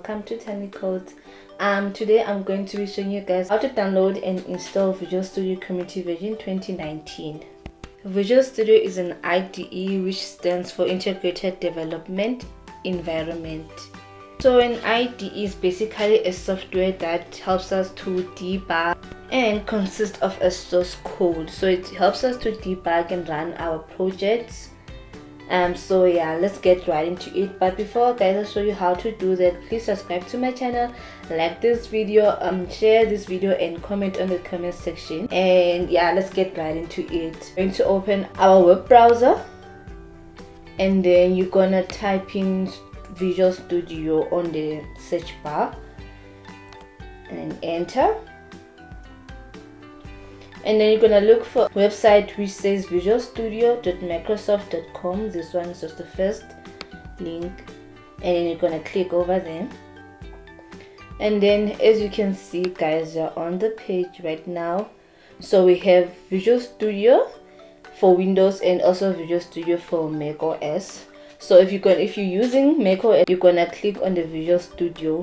welcome to Tanie Codes. Today I'm going to be showing you guys how to download and install Visual Studio Community Version 2019. Visual Studio is an IDE which stands for Integrated Development Environment. So an IDE is basically a software that helps us to debug and consists of a source code. So it helps us to debug and run our projects. So yeah, let's get right into it. But before guys I show you how to do that, please subscribe to my channel, like this video, share this video and comment on the comment section. And yeah, let's get right into it. I'm going to open our web browser and then you're gonna type in Visual Studio on the search bar and enter. And then you're gonna look for a website which says visualstudio.microsoft.com. This one is just the first link, and then you're gonna click over there. And then as you can see guys, you're on the page right now. So we have Visual Studio for Windows and also Visual Studio for Mac OS. So if you're using Mac OS, you're gonna click on the Visual Studio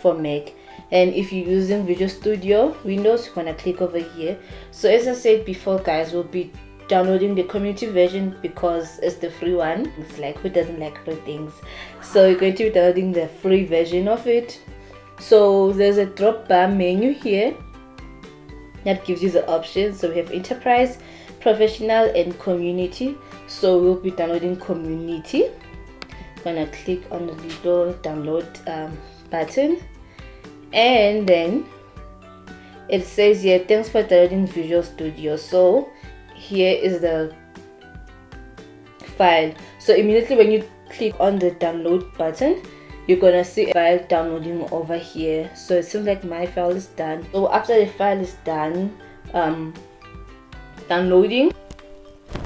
for Mac. And if you're using Visual Studio Windows, you're gonna click over here. So as I said before guys, we'll be downloading the community version because it's the free one. It's like, who doesn't like free things? So you're going to be downloading the free version of it. So there's a drop bar menu here that gives you the options. So we have enterprise, professional and community. So we'll be downloading community. I'm gonna click on the little download button. And then it says here, thanks for downloading Visual Studio. So here is the file. So immediately when you click on the download button, you're gonna see a file downloading over here. So it seems like my file is done. So after the file is done downloading,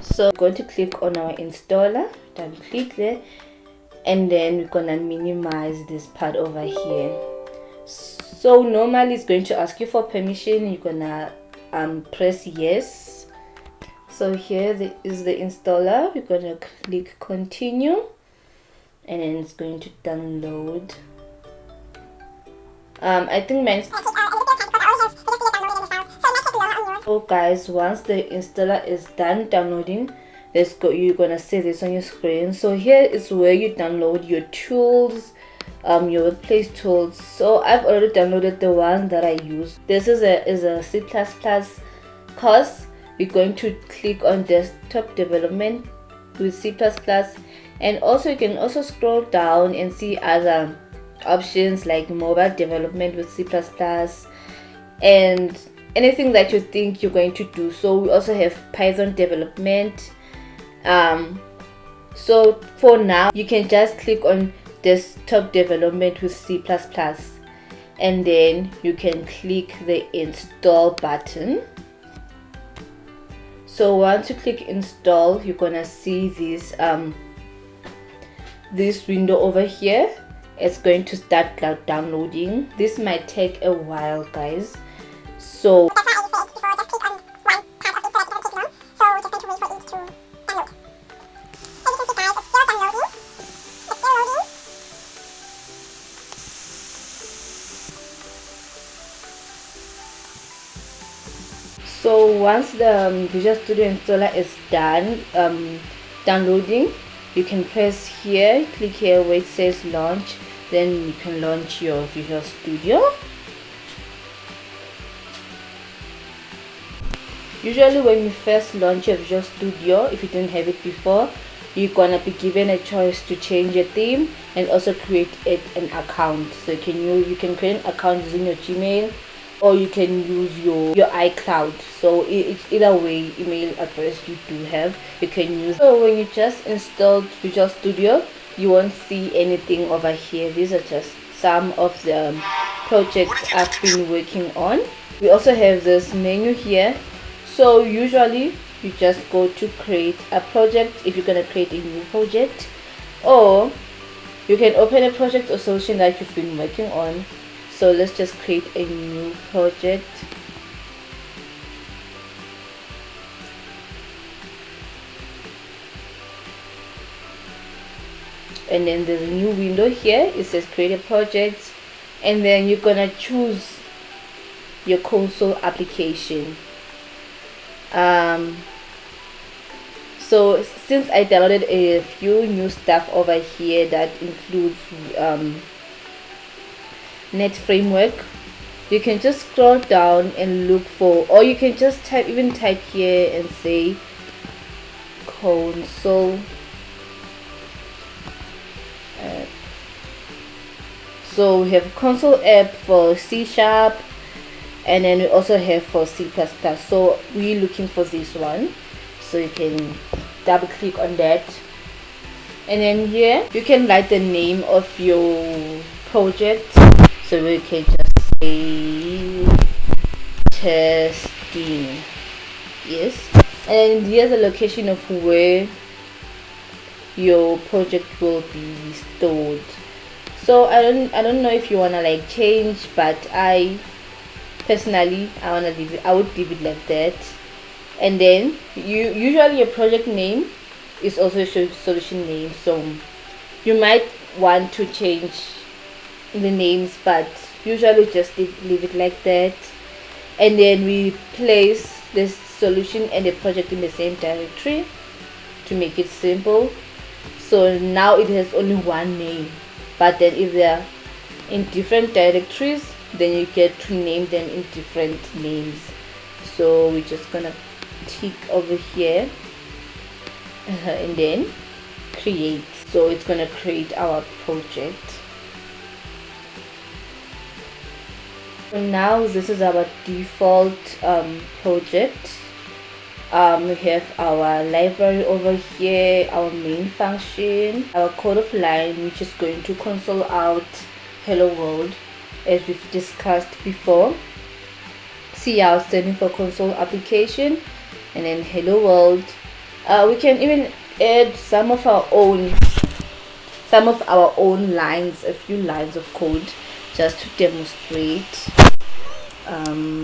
so I'm going to click on our installer, then click there, and then we're gonna minimize this part over here. So normally it's going to ask you for permission. You're gonna press yes. So here is the installer. We're gonna click continue, and then it's going to download. I think mine's. So guys, once the installer is done downloading, you're gonna see this on your screen. So here is where you download your tools, your workplace tools. So I've already downloaded the one that I use. This is a C++ course. We're going to click on desktop development with C++, and also you can also scroll down and see other options like mobile development with C++ and anything that you think you're going to do. So we also have Python development. So for now you can just click on desktop development with C++, and then you can click the install button. So once you click install, you're gonna see this window over here. It's going to start downloading. This might take a while guys, so once the Visual Studio installer is done downloading, you can press here, click here where it says launch, then you can launch your Visual Studio. Usually when you first launch your Visual Studio, if you didn't have it before, you're gonna be given a choice to change your theme and also create an account. So you can create an account using your Gmail, or you can use your iCloud. So either way email address you do have, you can use. So when you just installed Visual Studio, you won't see anything over here. These are just some of the projects I've been working on. We also have this menu here. So usually you just go to create a project if you're gonna create a new project, or you can open a project or solution that you've been working on. So let's just create a new project. and then there's a new window here. It says create a project, and then you're gonna choose your console application. So since I downloaded a few new stuff over here that includes net framework, you can just scroll down and look for, or you can just type here and say console. So we have console app for C#, and then we also have for C++. So we're looking for this one, so you can double click on that, and then here you can write the name of your project. So we can just say testing, yes, and here's the location of where your project will be stored. So I don't know if you wanna like change, but I personally I would leave it like that. And then usually your project name is also a solution name, so you might want to change the names, but usually just leave it like that. And then we place this solution and the project in the same directory to make it simple. So now it has only one name, but then if they are in different directories, then you get to name them in different names. So we're just gonna tick over here and then create. So it's gonna create our project. So now this is our default project. We have our library over here, our main function, our code of line, which is going to console out hello world, as we've discussed before. Cout standing for console application, and then hello world. We can even add some of our own lines, a few lines of code, just to demonstrate. Cout.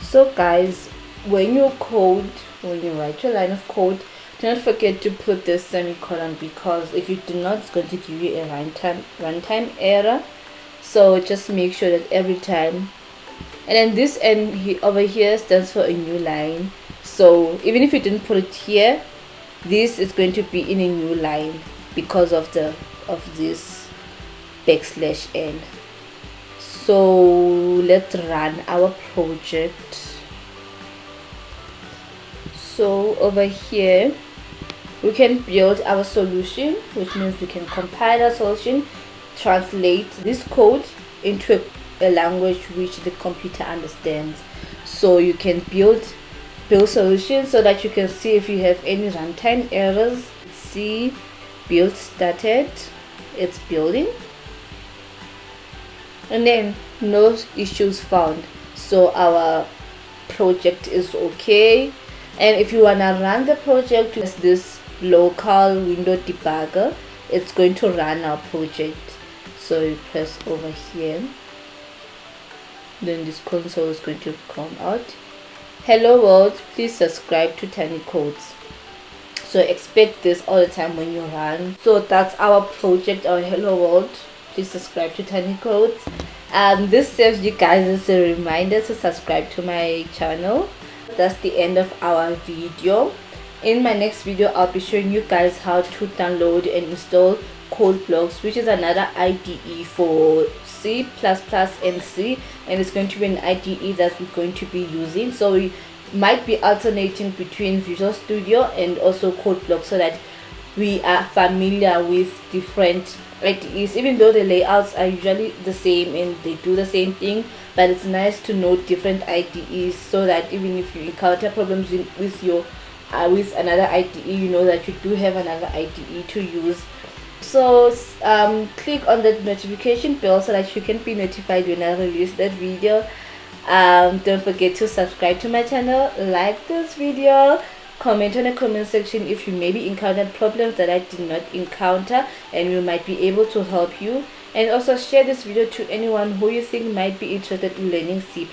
So guys, when you write your line of code, do not forget to put this semicolon, because if you do not, it's going to give you a runtime error. So just make sure that every time, and then this end over here stands for a new line. So even if you didn't put it here, this is going to be in a new line because of this \n. So let's run our project. So over here we can build our solution, which means we can compile our solution, translate this code into a language which the computer understands. So you can build solutions so that you can see if you have any runtime errors. See, build started, it's building, and then no issues found, so our project is okay. And if you want to run the project with this local window debugger, it's going to run our project. So you press over here, then this console is going to come out. Hello world, please subscribe to Tanie Codes. So expect this all the time when you run. So that's our project, our hello world, please subscribe to Tanie Codes. This serves you guys as a reminder to subscribe to my channel. That's the end of our video. In my next video, I'll be showing you guys how to download and install CodeBlocks, which is another IDE for C++ and C, and it's going to be an IDE that we're going to be using. So we might be alternating between Visual Studio and also CodeBlocks, so that we are familiar with different IDEs, even though the layouts are usually the same and they do the same thing. But it's nice to know different IDEs, so that even if you encounter problems with your with another IDE, you know that you do have another IDE to use. So click on the notification bell so that you can be notified when I release that video. Don't forget to subscribe to my channel, like this video, comment on the comment section if you maybe encountered problems that I did not encounter, and we might be able to help you. And also share this video to anyone who you think might be interested in learning C++.